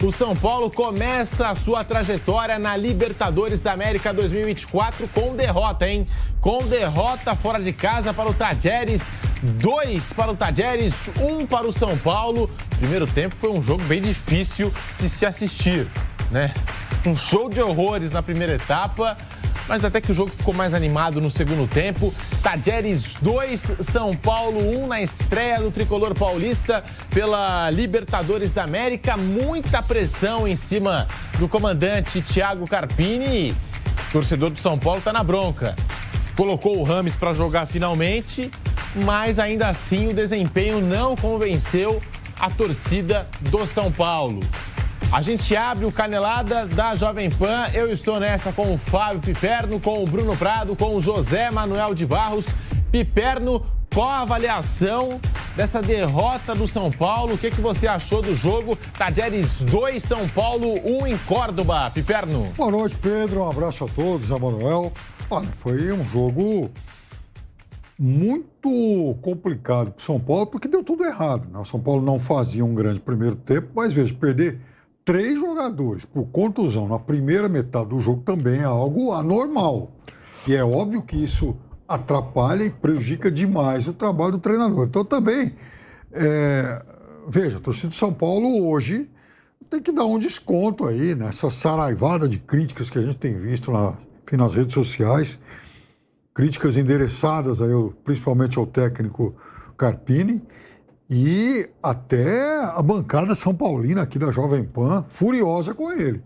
O São Paulo começa a sua trajetória na Libertadores da América 2024 com derrota, hein? Com derrota fora de casa para o Tajeres, 2 para o Tajeres, 1 para o São Paulo. Primeiro tempo foi um jogo bem difícil de se assistir, né? Um show de horrores na primeira etapa, mas até que o jogo ficou mais animado no segundo tempo. Tajeres 2, São Paulo 1 na estreia do tricolor paulista pela Libertadores da América. Muita pressão em cima do comandante Thiago Carpini. O torcedor do São Paulo está na bronca. Colocou o Rames para jogar finalmente, mas ainda assim o desempenho não convenceu a torcida do São Paulo. A gente abre o Canelada da Jovem Pan. Eu estou nessa com o Fábio Piperno, com o Bruno Prado, com o José Manuel de Barros. Piperno, qual a avaliação dessa derrota do São Paulo? O que você achou do jogo? Tajeres 2, São Paulo 1 em Córdoba. Piperno. Boa noite, Pedro. Um abraço a todos, a Manuel. Olha, foi um jogo muito complicado para o São Paulo, porque deu tudo errado, né? O São Paulo não fazia um grande primeiro tempo, mas veja, perder 3 jogadores por contusão na primeira metade do jogo também é algo anormal. E é óbvio que isso atrapalha e prejudica demais o trabalho do treinador. Então também, veja, a torcida de São Paulo hoje tem que dar um desconto aí nessa saraivada de críticas que a gente tem visto nas redes sociais, críticas endereçadas aí, principalmente ao técnico Carpini, e até a bancada São Paulina aqui da Jovem Pan, furiosa com ele.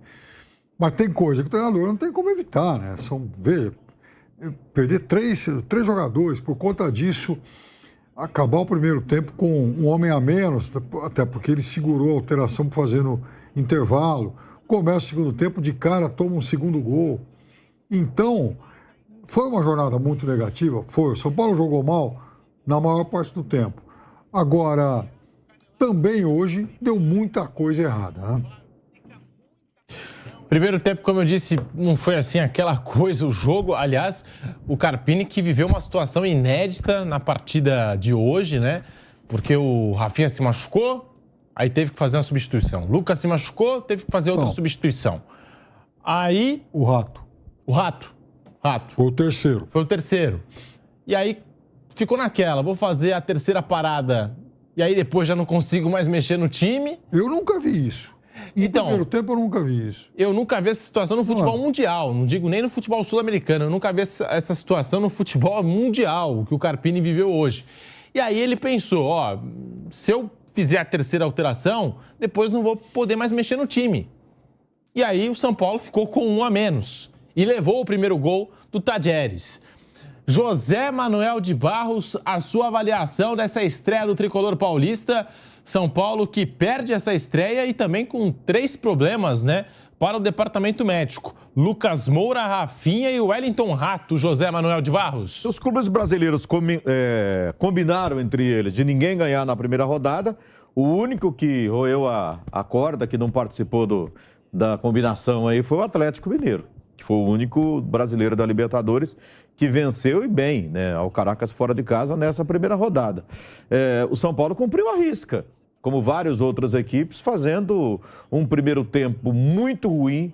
Mas tem coisa que o treinador não tem como evitar, né? Veja, perder três jogadores por conta disso, acabar o primeiro tempo com um homem a menos, até porque ele segurou a alteração para fazer no intervalo, começa o segundo tempo, de cara toma um segundo gol. Então, foi uma jornada muito negativa? Foi. O São Paulo jogou mal na maior parte do tempo. Agora, também hoje deu muita coisa errada, né? Primeiro tempo, como eu disse, não foi assim aquela coisa, o jogo. Aliás, o Carpini que viveu uma situação inédita na partida de hoje, né? Porque o Rafinha se machucou, aí teve que fazer uma substituição. Lucas se machucou, teve que fazer outra substituição. Aí... O Rato. Foi o terceiro. E aí ficou naquela, vou fazer a terceira parada e aí depois já não consigo mais mexer no time. Eu nunca vi isso. No primeiro tempo eu nunca vi isso. Eu nunca vi essa situação no futebol mundial, não digo nem no futebol sul-americano, eu nunca vi essa situação no futebol mundial, que o Carpini viveu hoje. E aí ele pensou, se eu fizer a terceira alteração, depois não vou poder mais mexer no time. E aí o São Paulo ficou com 1 a menos e levou o primeiro gol do Tajeres. José Manuel de Barros, a sua avaliação dessa estreia do tricolor paulista. São Paulo que perde essa estreia e também com 3 problemas, né, para o departamento médico. Lucas Moura, Rafinha e Wellington Rato. José Manuel de Barros. Os clubes brasileiros combinaram entre eles de ninguém ganhar na primeira rodada. O único que roeu a corda, que não participou da combinação aí, foi o Atlético Mineiro, que foi o único brasileiro da Libertadores que venceu e bem, né, ao Caracas fora de casa nessa primeira rodada. O São Paulo cumpriu a risca, como várias outras equipes, fazendo um primeiro tempo muito ruim,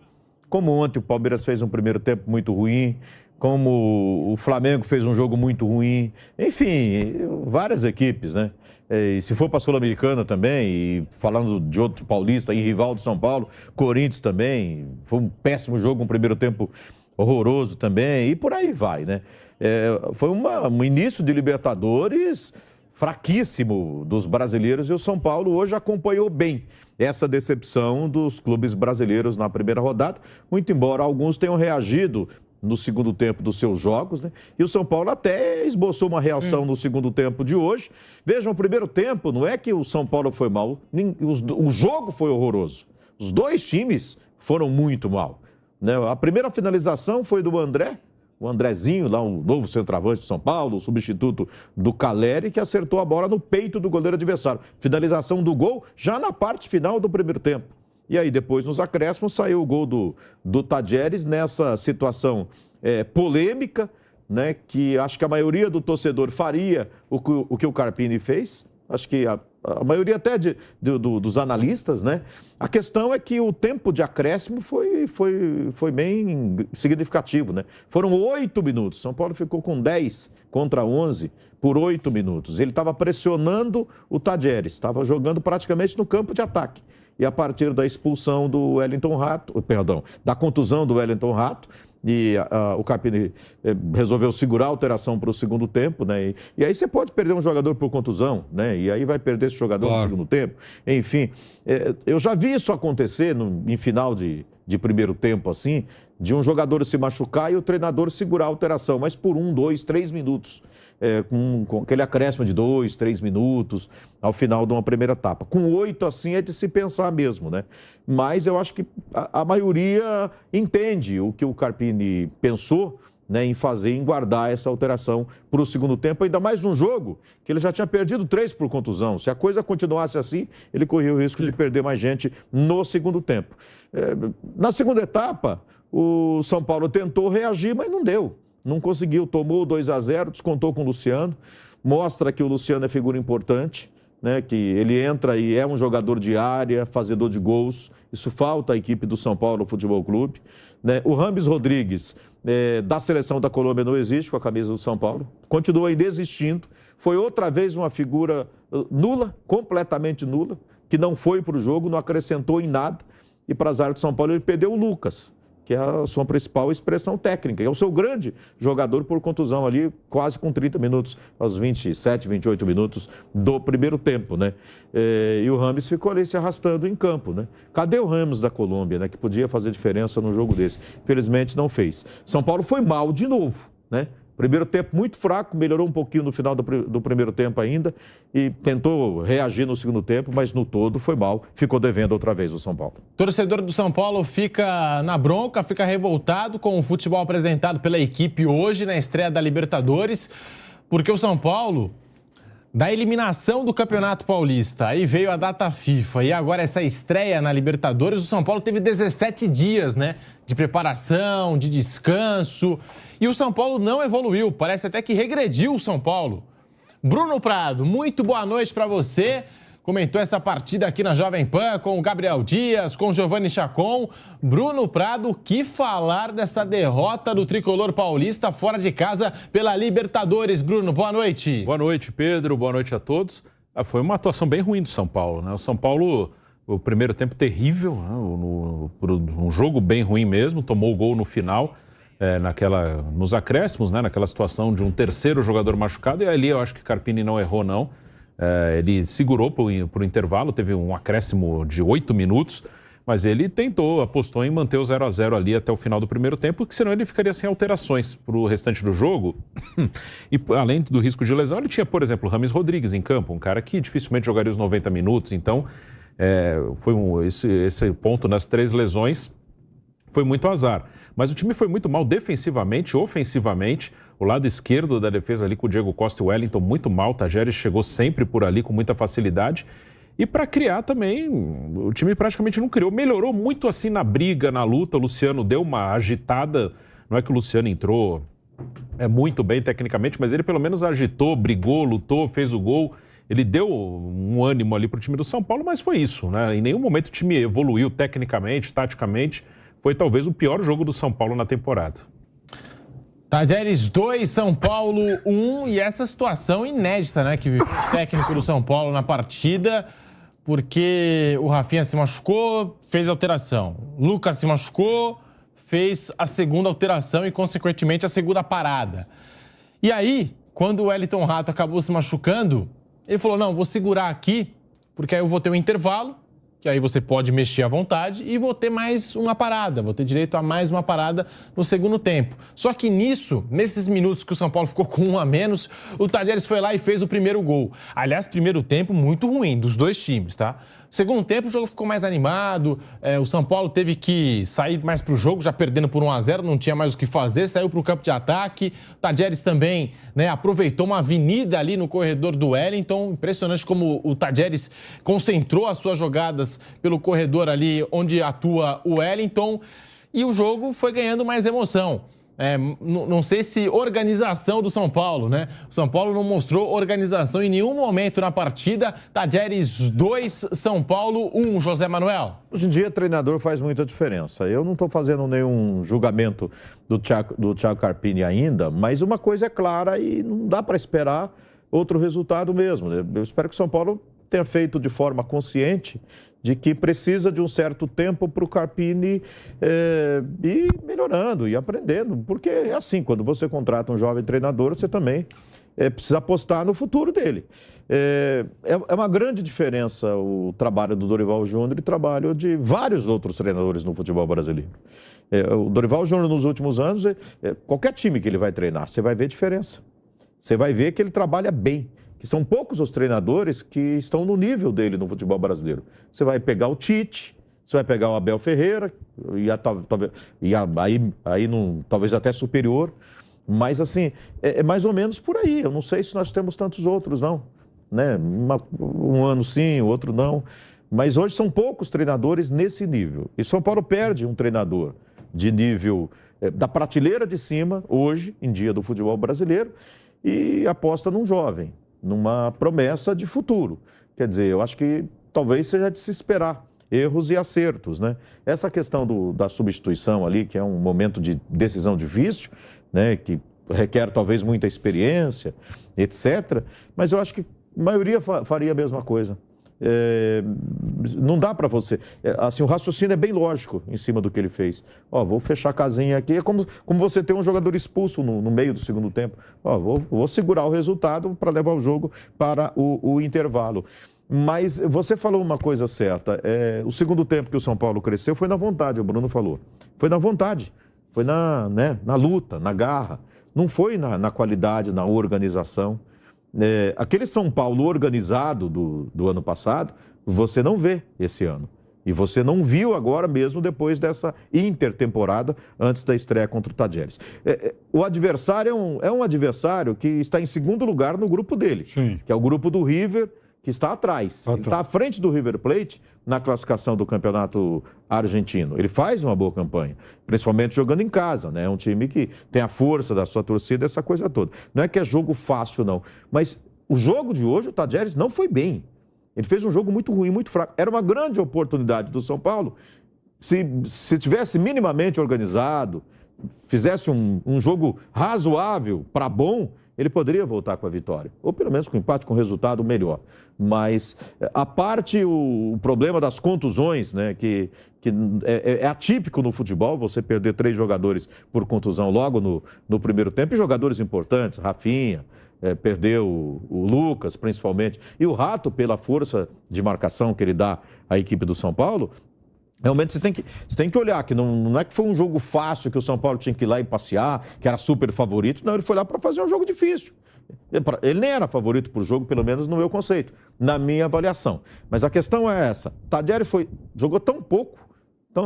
como ontem o Palmeiras fez um primeiro tempo muito ruim, como o Flamengo fez um jogo muito ruim, enfim, várias equipes, né? E se for para a Sul-Americana também, e falando de outro paulista e rival do São Paulo, Corinthians também, foi um péssimo jogo, um primeiro tempo horroroso também, e por aí vai, né? Foi um início de Libertadores fraquíssimo dos brasileiros, e o São Paulo hoje acompanhou bem essa decepção dos clubes brasileiros na primeira rodada, muito embora alguns tenham reagido no segundo tempo dos seus jogos, né? E o São Paulo até esboçou uma reação no segundo tempo de hoje. Vejam, o primeiro tempo, não é que o São Paulo foi mal, o jogo foi horroroso. Os 2 times foram muito mal, né? A primeira finalização foi do André, o Andrezinho, lá o novo centroavante de São Paulo, o substituto do Caleri, que acertou a bola no peito do goleiro adversário. Finalização do gol já na parte final do primeiro tempo. E aí, depois, nos acréscimos, saiu o gol do Tajeres nessa situação polêmica, né, que acho que a maioria do torcedor faria o que o Carpini fez. Acho que a maioria até dos analistas, né? A questão é que o tempo de acréscimo foi bem significativo, né? Foram 8 minutos. São Paulo ficou com 10 contra 11 por 8 minutos. Ele estava pressionando o Tadjeres, estava jogando praticamente no campo de ataque. E a partir da expulsão do Wellington Rato, perdão, da contusão do Wellington Rato, e o Carpini resolveu segurar a alteração para o segundo tempo, né? E aí você pode perder um jogador por contusão, né? E aí vai perder esse jogador no segundo tempo. Enfim, eu já vi isso acontecer em final de primeiro tempo, assim, de um jogador se machucar e o treinador segurar a alteração, mas por 1, 2, 3 minutos. Com aquele acréscimo de 2, 3 minutos ao final de uma primeira etapa. Com 8, assim, é de se pensar mesmo, né? Mas eu acho que a maioria entende o que o Carpini pensou, né, em fazer, em guardar essa alteração para o segundo tempo, ainda mais num jogo que ele já tinha perdido 3 por contusão. Se a coisa continuasse assim, ele corria o risco de perder mais gente no segundo tempo. Na segunda etapa, o São Paulo tentou reagir, mas não deu. Não conseguiu, tomou 2-0, descontou com o Luciano, mostra que o Luciano é figura importante, né, que ele entra e é um jogador de área, fazedor de gols, isso falta à equipe do São Paulo Futebol Clube, né? O Rames Rodrigues, da seleção da Colômbia, não existe com a camisa do São Paulo, continua ainda existindo, foi outra vez uma figura nula, completamente nula, que não foi para o jogo, não acrescentou em nada, e para azar do São Paulo ele perdeu o Lucas, que é a sua principal expressão técnica. É o seu grande jogador por contusão ali, quase com 30 minutos, aos 27, 28 minutos do primeiro tempo, né? E o Rames ficou ali se arrastando em campo, né? Cadê o Rames da Colômbia, né? Que podia fazer diferença num jogo desse. Felizmente não fez. São Paulo foi mal de novo, né? Primeiro tempo muito fraco, melhorou um pouquinho no final do primeiro tempo ainda e tentou reagir no segundo tempo, mas no todo foi mal, ficou devendo outra vez o São Paulo. Torcedor do São Paulo fica na bronca, fica revoltado com o futebol apresentado pela equipe hoje na estreia da Libertadores, porque o São Paulo, da eliminação do Campeonato Paulista, aí veio a data FIFA e agora essa estreia na Libertadores, o São Paulo teve 17 dias, né, de preparação, de descanso, e o São Paulo não evoluiu, parece até que regrediu o São Paulo. Bruno Prado, muito boa noite para você. Comentou essa partida aqui na Jovem Pan com o Gabriel Dias, com o Giovanni Chacon. Bruno Prado, o que falar dessa derrota do tricolor paulista fora de casa pela Libertadores? Bruno, boa noite. Boa noite, Pedro. Boa noite a todos. Foi uma atuação bem ruim do São Paulo, né? O São Paulo, o primeiro tempo terrível, né? Um jogo bem ruim mesmo, tomou o gol no final, nos acréscimos, né? Naquela situação de um terceiro jogador machucado, e ali eu acho que Carpini não errou, não. Ele segurou para o intervalo, teve um acréscimo de 8 minutos, mas ele apostou em manter o 0-0 ali até o final do primeiro tempo, porque senão ele ficaria sem alterações para o restante do jogo. E além do risco de lesão, ele tinha, por exemplo, o Rames Rodrigues em campo, um cara que dificilmente jogaria os 90 minutos. Então, esse ponto nas 3 lesões foi muito azar. Mas o time foi muito mal defensivamente, ofensivamente. O lado esquerdo da defesa ali com o Diego Costa e o Wellington muito mal. Tadjeres chegou sempre por ali com muita facilidade. E para criar também, o time praticamente não criou. Melhorou muito assim na briga, na luta. O Luciano deu uma agitada. Não é que o Luciano entrou muito bem tecnicamente, mas ele pelo menos agitou, brigou, lutou, fez o gol. Ele deu um ânimo ali para o time do São Paulo, mas foi isso, né? Em nenhum momento o time evoluiu tecnicamente, taticamente. Foi talvez o pior jogo do São Paulo na temporada. Tadjeres 2, São Paulo 1, e essa situação inédita, né, que viu o técnico do São Paulo na partida, porque o Rafinha se machucou, fez alteração. Lucas se machucou, fez a segunda alteração e, consequentemente, a segunda parada. E aí, quando o Wellington Rato acabou se machucando, ele falou, não, vou segurar aqui, porque aí eu vou ter um intervalo, que aí você pode mexer à vontade, e vou ter mais uma parada, vou ter direito a mais uma parada no segundo tempo. Só que nesses minutos que o São Paulo ficou com 1 a menos, o Tadjeres foi lá e fez o primeiro gol. Aliás, primeiro tempo muito ruim dos dois times, tá? Segundo tempo, o jogo ficou mais animado, o São Paulo teve que sair mais para o jogo, já perdendo por 1-0, não tinha mais o que fazer, saiu para o campo de ataque. O Tadjeres também, né, aproveitou uma avenida ali no corredor do Wellington. Impressionante como o Tadjeres concentrou as suas jogadas pelo corredor ali onde atua o Wellington. E o jogo foi ganhando mais emoção. não sei se organização do São Paulo, né? O São Paulo não mostrou organização em nenhum momento na partida. Tadieres 2, São Paulo 1, José Manuel. Hoje em dia, treinador faz muita diferença. Eu não estou fazendo nenhum julgamento do Thiago Carpini ainda, mas uma coisa é clara e não dá para esperar outro resultado mesmo. Eu espero que o São Paulo tenha feito de forma consciente de que precisa de um certo tempo para o Carpini ir melhorando e aprendendo. Porque é assim, quando você contrata um jovem treinador, você também precisa apostar no futuro dele. É uma grande diferença o trabalho do Dorival Júnior e o trabalho de vários outros treinadores no futebol brasileiro. O Dorival Júnior, nos últimos anos, qualquer time que ele vai treinar, você vai ver diferença. Você vai ver que ele trabalha bem. Que são poucos os treinadores que estão no nível dele no futebol brasileiro. Você vai pegar o Tite, você vai pegar o Abel Ferreira, talvez até superior, mas assim, é mais ou menos por aí. Eu não sei se nós temos tantos outros, não. Né? Um ano sim, o outro não. Mas hoje são poucos treinadores nesse nível. E São Paulo perde um treinador de nível da prateleira de cima, hoje, em dia do futebol brasileiro, e aposta num jovem, numa promessa de futuro. Quer dizer, eu acho que talvez seja de se esperar erros e acertos, né? Essa questão da substituição ali, que é um momento de decisão difícil, né? Que requer talvez muita experiência, etc. Mas eu acho que a maioria faria a mesma coisa. Não dá para você... assim, o raciocínio é bem lógico em cima do que ele fez. Vou fechar a casinha aqui. É como você ter um jogador expulso no meio do segundo tempo. Vou segurar o resultado para levar o jogo para o intervalo. Mas você falou uma coisa certa. O segundo tempo que o São Paulo cresceu foi na vontade, o Bruno falou. Foi na vontade. Foi na luta, na garra. Não foi na qualidade, na organização. Aquele São Paulo organizado do ano passado, você não vê esse ano. E você não viu agora mesmo depois dessa intertemporada, antes da estreia contra o Tadieres. O adversário é um adversário que está em segundo lugar no grupo dele. Sim. Que é o grupo do River, que está atrás. Ele está à frente do River Plate na classificação do campeonato argentino. Ele faz uma boa campanha, principalmente jogando em casa, né? É um time que tem a força da sua torcida, essa coisa toda. Não é que é jogo fácil, não. Mas o jogo de hoje, o Tadieres não foi bem. Ele fez um jogo muito ruim, muito fraco. Era uma grande oportunidade do São Paulo. Se tivesse minimamente organizado, fizesse um jogo razoável para bom, ele poderia voltar com a vitória. Ou pelo menos com empate, com resultado melhor. Mas, a parte o problema das contusões, né, que é atípico no futebol, você perder 3 jogadores por contusão logo no primeiro tempo, e jogadores importantes, Rafinha, perdeu o Lucas, principalmente, e o Rato, pela força de marcação que ele dá à equipe do São Paulo. Realmente você tem que olhar que não é que foi um jogo fácil, que o São Paulo tinha que ir lá e passear, que era super favorito. Não, ele foi lá para fazer um jogo difícil. Ele nem era favorito para o jogo, pelo menos no meu conceito, na minha avaliação. Mas a questão é essa. Tadieres jogou tão pouco,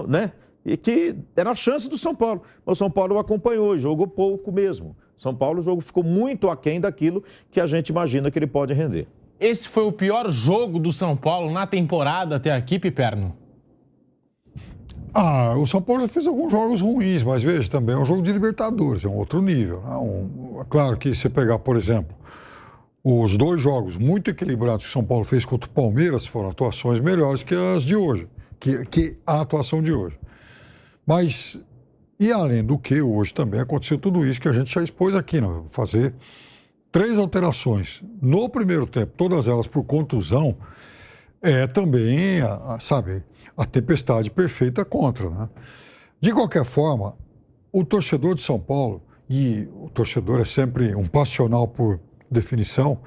né? E que era a chance do São Paulo. O São Paulo acompanhou e jogou pouco mesmo. São Paulo, o jogo ficou muito aquém daquilo que a gente imagina que ele pode render. Esse foi o pior jogo do São Paulo na temporada até aqui, Piperno? O São Paulo já fez alguns jogos ruins, mas veja, também é um jogo de Libertadores, é um outro nível. Né? Claro que se você pegar, por exemplo, os 2 jogos muito equilibrados que o São Paulo fez contra o Palmeiras, foram atuações melhores que as de hoje, que a atuação de hoje. Mas, e além do que, hoje também aconteceu tudo isso que a gente já expôs aqui, né? Fazer 3 alterações no primeiro tempo, todas elas por contusão, também, a tempestade perfeita contra, né? De qualquer forma, o torcedor de São Paulo, e o torcedor é sempre um passional por definição,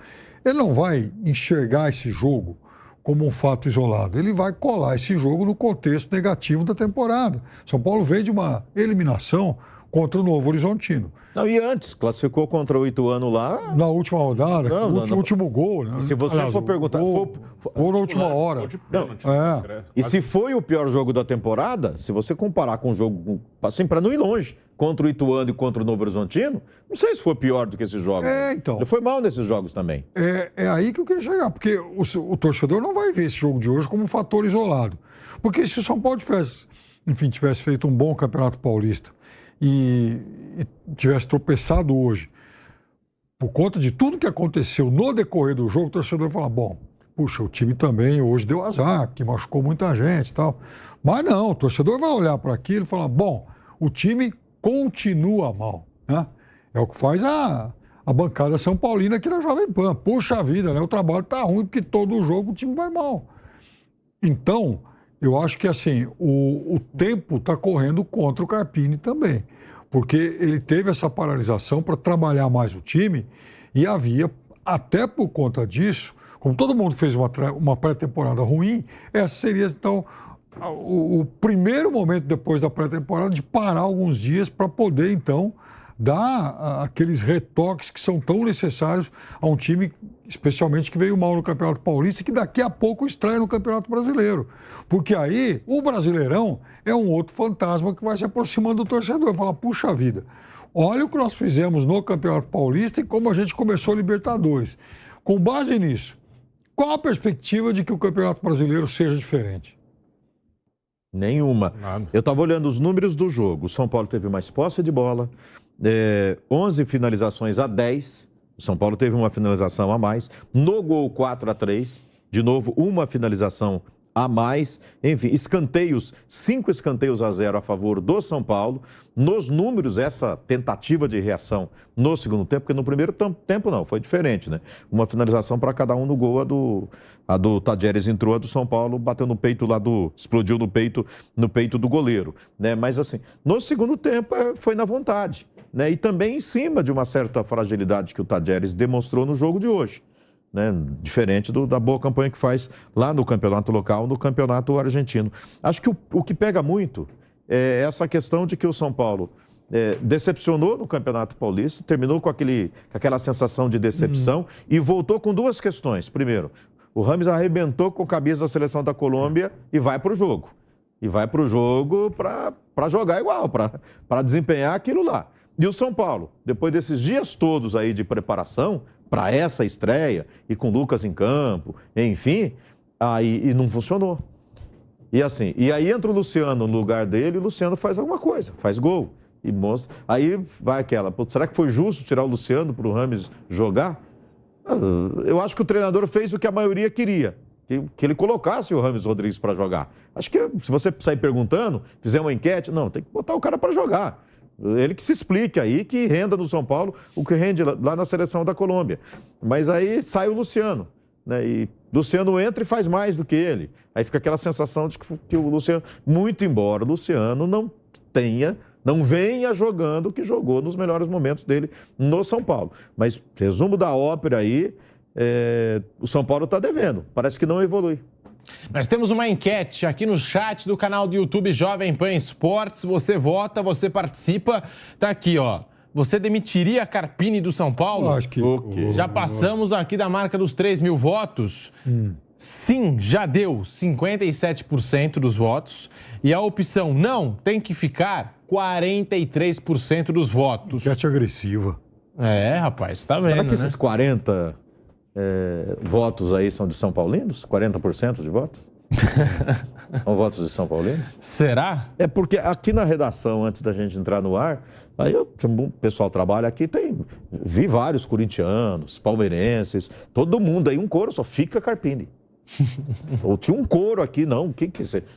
ele não vai enxergar esse jogo como um fato isolado. Ele vai colar esse jogo no contexto negativo da temporada. São Paulo veio de uma eliminação contra o Novo Horizontino. Não, e antes, classificou contra o Ituano lá... Na última rodada, o último gol, né? Se você for perguntar... Gol na última hora. E se foi o pior jogo da temporada, se você comparar com o jogo, assim, para não ir longe, contra o Ituano e contra o Novo Horizontino, não sei se foi pior do que esses jogos. Então. Ele foi mal nesses jogos também. É aí que eu queria chegar, porque o torcedor não vai ver esse jogo de hoje como um fator isolado. Porque se o São Paulo tivesse feito um bom Campeonato Paulista e tivesse tropeçado hoje, por conta de tudo que aconteceu no decorrer do jogo, o torcedor fala, bom, puxa, o time também hoje deu azar, porque machucou muita gente e tal. Mas não, o torcedor vai olhar para aquilo e falar, bom, o time continua mal, né? É o que faz a bancada São Paulina aqui na Jovem Pan. Puxa vida, né? O trabalho tá ruim porque todo jogo o time vai mal. Então, eu acho que assim, o tempo está correndo contra o Carpini também. Porque ele teve essa paralisação para trabalhar mais o time e havia, até por conta disso, como todo mundo fez uma pré-temporada ruim, essa seria, então, o primeiro momento depois da pré-temporada de parar alguns dias para poder, então, dar aqueles retoques que são tão necessários a um time, especialmente que veio mal no Campeonato Paulista, que daqui a pouco estreia no Campeonato Brasileiro. Porque aí o Brasileirão é um outro fantasma que vai se aproximando do torcedor. Fala, puxa vida, olha o que nós fizemos no Campeonato Paulista e como a gente começou a Libertadores. Com base nisso, qual a perspectiva de que o Campeonato Brasileiro seja diferente? Nenhuma. Nada. Eu estava olhando os números do jogo. O São Paulo teve mais posse de bola, 11 finalizações a 10. O São Paulo teve uma finalização a mais. No gol 4-3, de novo, uma finalização a mais. Enfim, escanteios, 5 escanteios a 0 a favor do São Paulo. Nos números, essa tentativa de reação no segundo tempo, porque no primeiro tempo não, foi diferente, né? Uma finalização para cada um no gol, a do Tadjeres entrou, a do São Paulo bateu no peito lá explodiu no peito do goleiro, né? Mas assim, no segundo tempo foi na vontade, né? E também em cima de uma certa fragilidade que o Tadjeres demonstrou no jogo de hoje. Né? Diferente da boa campanha que faz lá no campeonato local, no campeonato argentino. Acho que o que pega muito é essa questão de que o São Paulo decepcionou no Campeonato Paulista, terminou com aquela sensação de decepção e voltou com duas questões. Primeiro, o Rames arrebentou com a camisa da seleção da Colômbia e vai para o jogo. E vai para o jogo para jogar igual, para desempenhar aquilo lá. E o São Paulo, depois desses dias todos aí de preparação para essa estreia, e com o Lucas em campo, enfim, aí não funcionou. E aí entra o Luciano no lugar dele, e o Luciano faz alguma coisa, faz gol e mostra. Aí vai aquela, será que foi justo tirar o Luciano para o Rames jogar? Eu acho que o treinador fez o que a maioria queria, que ele colocasse o Rames Rodrigues para jogar. Acho que se você sair perguntando, fizer uma enquete, não, tem que botar o cara para jogar. Ele que se explique aí, que renda no São Paulo o que rende lá na seleção da Colômbia. Mas aí sai o Luciano, né? E Luciano entra e faz mais do que ele. Aí fica aquela sensação de que o Luciano, muito embora o Luciano não venha jogando o que jogou nos melhores momentos dele no São Paulo. Mas, resumo da ópera aí, o São Paulo está devendo. Parece que não evolui. Nós temos uma enquete aqui no chat do canal do YouTube Jovem Pan Esportes. Você vota, você participa. Tá aqui, ó. Você demitiria a Carpini do São Paulo? Eu acho que... Já passamos aqui da marca dos 3.000 votos. Sim, já deu 57% dos votos. E a opção não, tem que ficar, 43% dos votos. Enquete agressiva. Rapaz, tá vendo, Será que né? esses 40 votos aí são de São Paulinos? 40% de votos? São votos de São Paulinos? Será? É porque aqui na redação, antes da gente entrar no ar, aí o pessoal trabalha aqui, vi vários corintianos, palmeirenses, todo mundo aí, um coro, só fica Carpini. Ou tinha um coro aqui, não,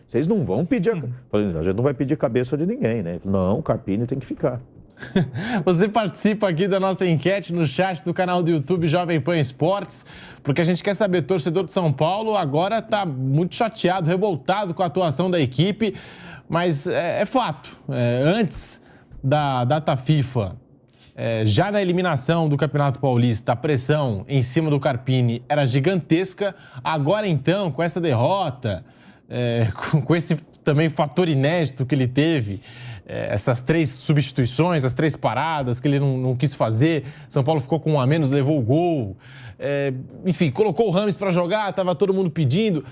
vocês não vão pedir, falei, a gente não vai pedir cabeça de ninguém, né? Não, o Carpini tem que ficar. Você participa aqui da nossa enquete no chat do canal do YouTube Jovem Pan Esportes, porque a gente quer saber, torcedor de São Paulo agora está muito chateado, revoltado com a atuação da equipe, mas é fato, antes da data FIFA, já na eliminação do Campeonato Paulista, a pressão em cima do Carpini era gigantesca, agora então, com essa derrota, com esse também fator inédito que ele teve, essas 3 substituições, as 3 paradas que ele não quis fazer, São Paulo ficou com 1 a menos, levou o gol, enfim, colocou o Rames para jogar, estava todo mundo pedindo.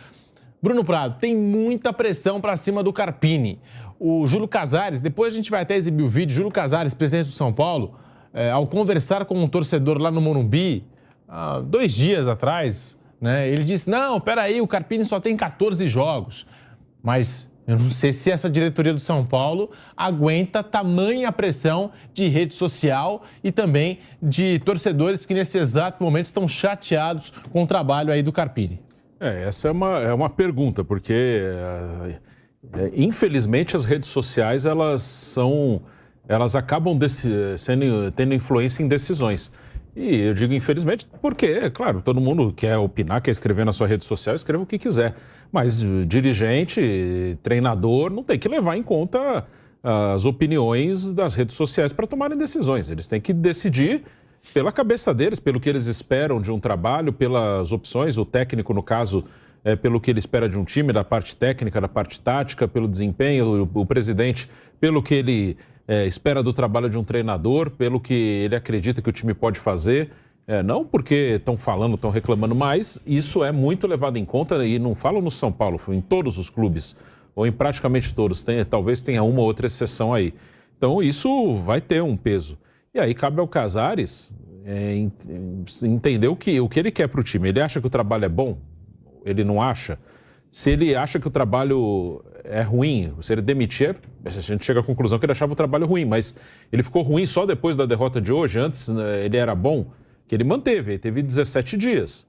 Bruno Prado, tem muita pressão para cima do Carpini. O Júlio Casares, depois a gente vai até exibir o vídeo, Júlio Casares, presidente do São Paulo, ao conversar com um torcedor lá no Morumbi, há 2 dias atrás, né, ele disse, não, peraí, o Carpini só tem 14 jogos, mas Eu não sei se essa diretoria do São Paulo aguenta tamanha pressão de rede social e também de torcedores que nesse exato momento estão chateados com o trabalho aí do Carpini. Essa é uma pergunta, porque infelizmente as redes sociais elas acabam tendo influência em decisões. E eu digo infelizmente porque, claro, todo mundo quer opinar, quer escrever na sua rede social, escreva o que quiser. Mas dirigente, treinador, não tem que levar em conta as opiniões das redes sociais para tomarem decisões. Eles têm que decidir pela cabeça deles, pelo que eles esperam de um trabalho, pelas opções, o técnico, no caso, pelo que ele espera de um time, da parte técnica, da parte tática, pelo desempenho, o presidente, pelo que ele espera do trabalho de um treinador, pelo que ele acredita que o time pode fazer. Não porque estão falando, estão reclamando, mas isso é muito levado em conta, e não falo no São Paulo, em todos os clubes, ou em praticamente todos, talvez tenha uma ou outra exceção aí. Então isso vai ter um peso. E aí cabe ao Casares entender o que ele quer para o time. Ele acha que o trabalho é bom? Ele não acha? Se ele acha que o trabalho é ruim, se ele demitir, a gente chega à conclusão que ele achava o trabalho ruim, mas ele ficou ruim só depois da derrota de hoje. Antes ele era bom, que ele manteve, ele teve 17 dias.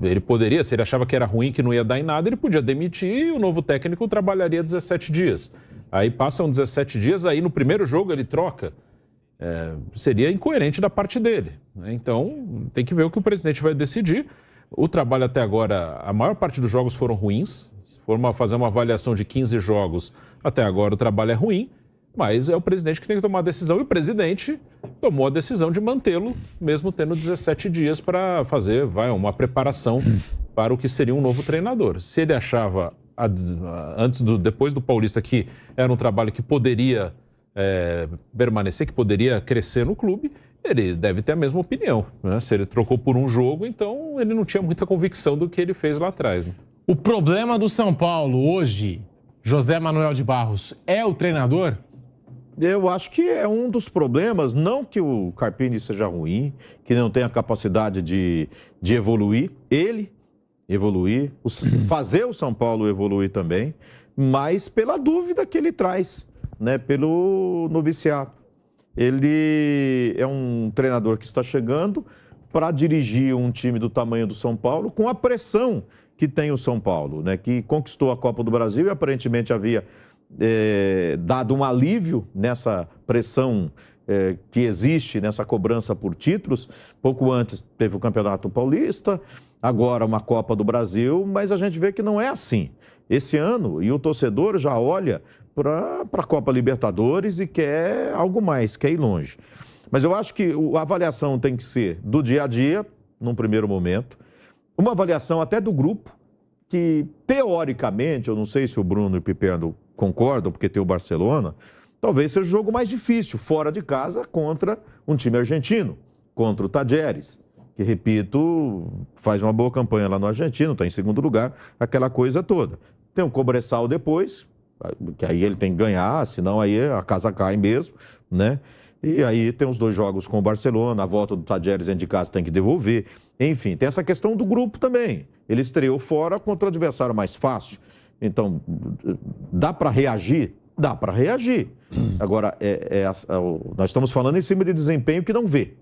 Ele poderia, se ele achava que era ruim, que não ia dar em nada, ele podia demitir e o novo técnico trabalharia 17 dias. Aí passam 17 dias, aí no primeiro jogo ele troca. Seria incoerente da parte dele, né? Então tem que ver o que o presidente vai decidir. O trabalho até agora, a maior parte dos jogos foram ruins. Se for fazer uma avaliação de 15 jogos, até agora o trabalho é ruim, mas é o presidente que tem que tomar a decisão, e o presidente tomou a decisão de mantê-lo, mesmo tendo 17 dias para fazer uma preparação para o que seria um novo treinador. Se ele achava, depois do Paulista, que era um trabalho que poderia permanecer, que poderia crescer no clube, ele deve ter a mesma opinião, né? Se ele trocou por um jogo, então ele não tinha muita convicção do que ele fez lá atrás, né? O problema do São Paulo hoje, José Manuel de Barros, é o treinador? Eu acho que é um dos problemas, não que o Carpini seja ruim, que não tenha capacidade de evoluir, ele evoluir, fazer o São Paulo evoluir também, mas pela dúvida que ele traz, né, pelo noviciato. Ele é um treinador que está chegando para dirigir um time do tamanho do São Paulo, com a pressão que tem o São Paulo, né, que conquistou a Copa do Brasil e aparentemente havia dado um alívio nessa pressão que existe, nessa cobrança por títulos. Pouco antes teve o Campeonato Paulista, agora uma Copa do Brasil, mas a gente vê que não é assim. Esse ano, e o torcedor já olha para a Copa Libertadores e quer algo mais, quer ir longe. Mas eu acho que a avaliação tem que ser do dia a dia, num primeiro momento, uma avaliação até do grupo, que teoricamente, eu não sei se o Bruno e o Pipendo concordam, porque tem o Barcelona, talvez seja o jogo mais difícil, fora de casa, contra um time argentino, contra o Talleres, que, repito, faz uma boa campanha lá no Argentino, está em segundo lugar, aquela coisa toda. Tem o Cobresal depois, que aí ele tem que ganhar, senão aí a casa cai mesmo, né? E aí tem os dois jogos com o Barcelona, a volta do Talleres dentro de casa tem que devolver. Enfim, tem essa questão do grupo também. Ele estreou fora contra o adversário mais fácil. Então, dá para reagir? Dá para reagir. Agora, nós estamos falando em cima de desempenho que não vê.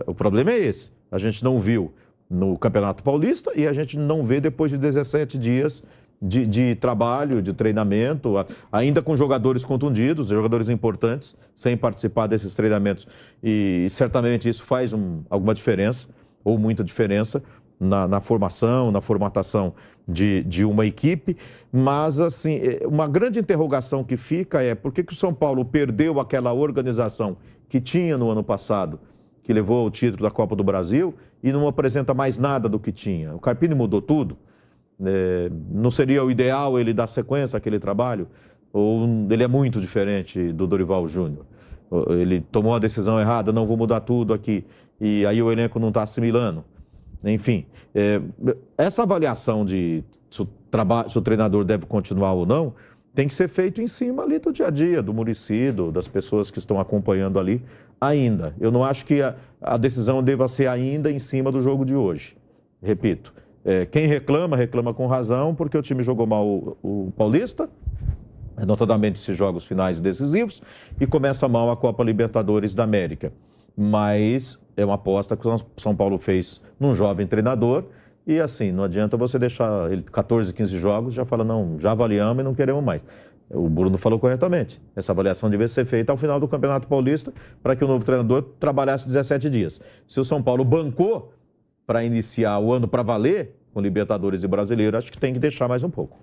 O problema é esse. A gente não viu no Campeonato Paulista e a gente não vê depois de 17 dias de trabalho, de treinamento, ainda com jogadores contundidos, jogadores importantes, sem participar desses treinamentos. E certamente isso faz alguma diferença, ou muita diferença, na formação, na formatação de uma equipe. Mas, assim, uma grande interrogação que fica é por que o São Paulo perdeu aquela organização que tinha no ano passado, que levou ao título da Copa do Brasil, e não apresenta mais nada do que tinha. O Carpini mudou tudo. Não seria o ideal ele dar sequência àquele trabalho? Ou ele é muito diferente do Dorival Júnior? Ele tomou a decisão errada, não vou mudar tudo aqui, e aí o elenco não está assimilando. Enfim, essa avaliação de se o treinador deve continuar ou não, tem que ser feito em cima ali do dia a dia, do Muricy, das pessoas que estão acompanhando ali ainda. Eu não acho que a decisão deva ser ainda em cima do jogo de hoje. Repito, Quem reclama, reclama com razão, porque o time jogou mal o Paulista, notadamente esses jogos finais decisivos, e começa mal a Copa Libertadores da América. Mas é uma aposta que o São Paulo fez num jovem treinador, e assim, não adianta você deixar ele 14, 15 jogos, já fala, não, já avaliamos e não queremos mais. O Bruno falou corretamente, essa avaliação devia ser feita ao final do Campeonato Paulista, para que o novo treinador trabalhasse 17 dias. Se o São Paulo bancou para iniciar o ano para valer, com Libertadores e Brasileiro, acho que tem que deixar mais um pouco.